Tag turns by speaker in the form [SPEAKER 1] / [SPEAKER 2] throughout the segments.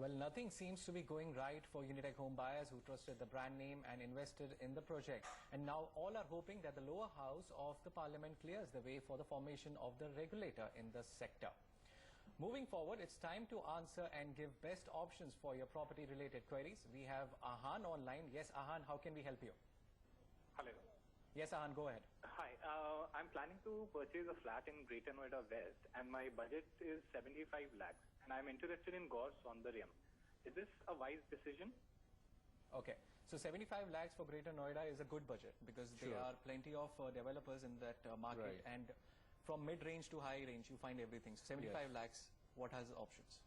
[SPEAKER 1] Well, nothing seems to be going right for Unitech home buyers who trusted the brand name and invested in the project. And now all are hoping that the lower house of the parliament clears the way for the formation of the regulator in the sector. Moving forward, it's time to answer and give best options for your property-related queries. We have Ahan online. Yes, Ahan, how can we help you?
[SPEAKER 2] Hello.
[SPEAKER 1] Yes, Ahan, go ahead.
[SPEAKER 2] Hi. I'm planning to purchase a flat in Greater Noida West, and my budget is 75 lakhs, and I'm interested in Gaur Saundaryam. Is this a wise decision?
[SPEAKER 1] Okay. So 75 lakhs for Greater Noida is a good budget because there are plenty of developers in that market, and from mid-range to high range, you find everything. So 75 lakhs, what has options?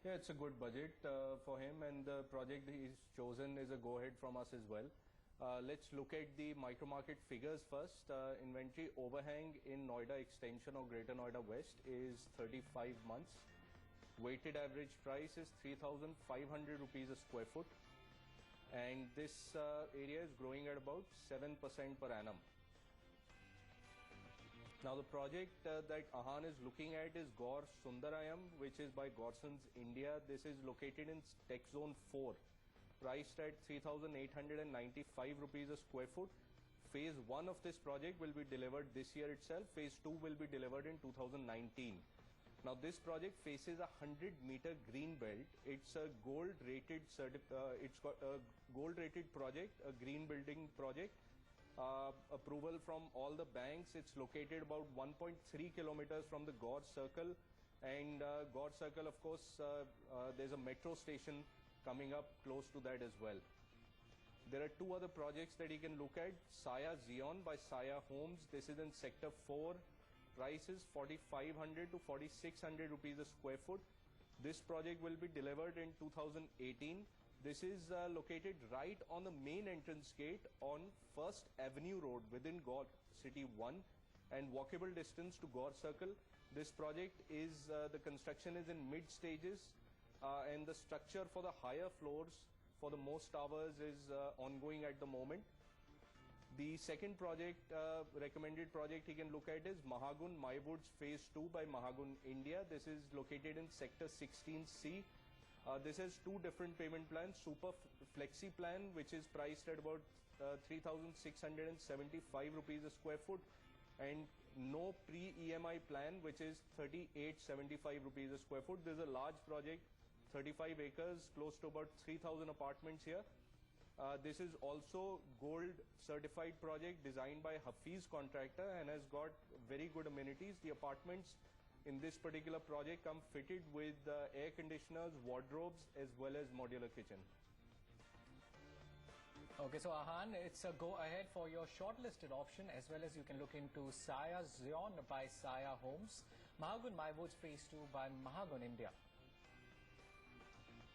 [SPEAKER 3] Yeah, it's a good budget for him, and the project he's chosen is a go-ahead from us as well. Let's look at the micro-market figures first. Inventory overhang in Noida Extension or Greater Noida West is 35 months. Weighted average price is 3,500 rupees a square foot. And this area is growing at about 7% per annum. Now the project that Ahan is looking at is Gaur Sundarayam, which is by Gorsons India. This is located in Tech Zone 4. Priced at 3,895 rupees a square foot. Phase 1 of this project will be delivered this year itself. Phase 2 will be delivered in 2019. Now this project faces a 100-meter green belt. It's a gold-rated project, a green building project. Approval from all the banks. It's located about 1.3 kilometers from the Gaur Circle, and Gaur Circle, of course, there's a metro station coming up close to that as well. There are two other projects that you can look at. Saya Zion by Saya Homes. This is in Sector 4. Price is 4,500 to 4,600 rupees a square foot. This project will be delivered in 2018. This is located right on the main entrance gate on First Avenue Road within Gaur City 1 and walkable distance to Gaur Circle. This project is, the construction is in mid stages. And the structure for the higher floors for the most towers is ongoing at the moment. The second project, recommended project you can look at is Mahagun My Woods Phase 2 by Mahagun India. This is located in Sector 16C. This has two different payment plans. Super Flexi plan, which is priced at about 3,675 rupees a square foot. And no pre-EMI plan, which is 3,875 rupees a square foot. This is a large project. 35 acres, close to about 3,000 apartments here. This is also gold certified project designed by Hafiz Contractor and has got very good amenities. The apartments in this particular project come fitted with air conditioners, wardrobes, as well as modular kitchen.
[SPEAKER 1] Okay, so Ahan, it's a go ahead for your shortlisted option, as well as you can look into Saya Zion by Saya Homes, Mahagun My Woods Phase 2 by Mahagun India.